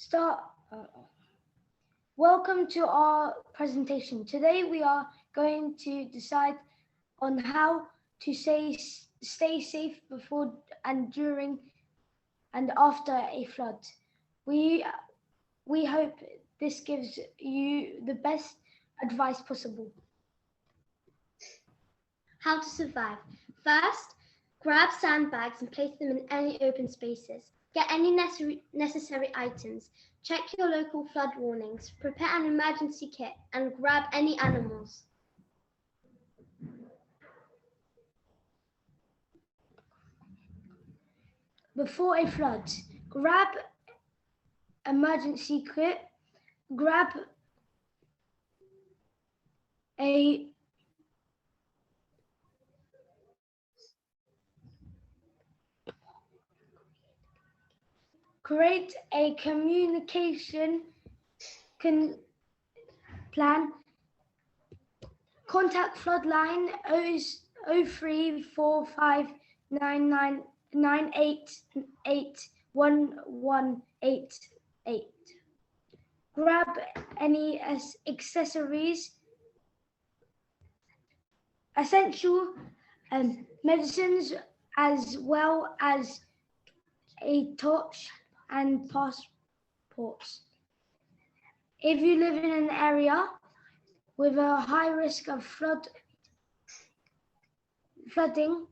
Start. Welcome to our presentation. Today we are going to decide on how to stay safe before and during and after a flood. We hope this gives you the best advice possible. How to survive. First, grab sandbags and place them in any open spaces. Get any necessary items. Check your local flood warnings. Prepare an emergency kit and grab any animals. Before a flood, grab emergency kit, grab create a communication plan. Contact Floodline 034599881188. Grab any accessories, essential medicines, as well as a torch and passports. If you live in an area with a high risk of flooding,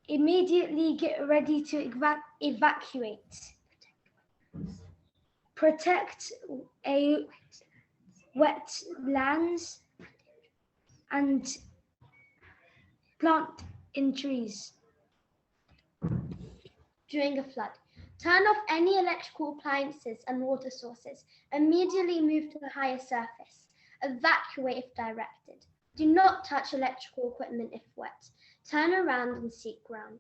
immediately get ready to evacuate. Protect wetlands and plant in trees. During a flood, turn off any electrical appliances and water sources. Immediately move to a higher surface. Evacuate if directed. Do not touch electrical equipment if wet. Turn around and seek ground.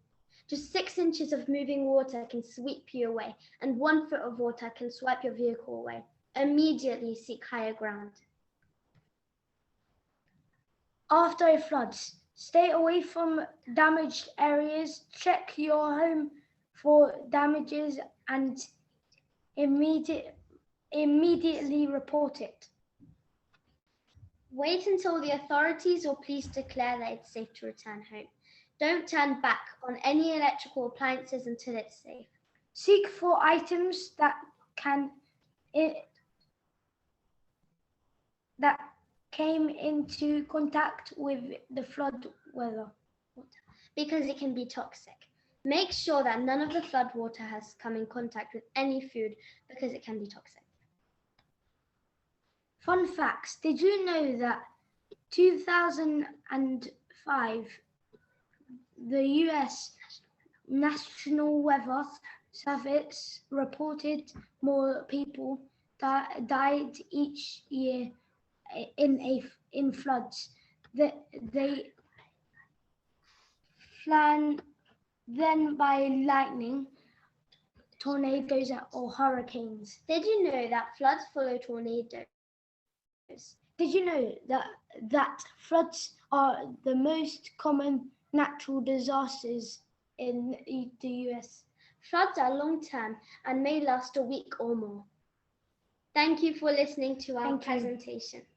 Just 6 inches of moving water can sweep you away, and 1 foot of water can swipe your vehicle away. Immediately seek higher ground. After a flood, stay away from damaged areas. Check your home for damages and immediately report it. Wait until the authorities or police declare that it's safe to return home. Don't turn back on any electrical appliances until it's safe. Seek for items that came into contact with the flood water because it can be toxic. Make sure that none of the flood water has come in contact with any food because it can be toxic. Fun facts. Did you know that 2005, the US National Weather Service reported more people that died each year in floods that they then by lightning, tornadoes, or hurricanes. Did you know that floods follow tornadoes? Did you know that floods are the most common natural disasters in the US? Floods are long-term and may last a week or more. Thank you for listening to our presentation.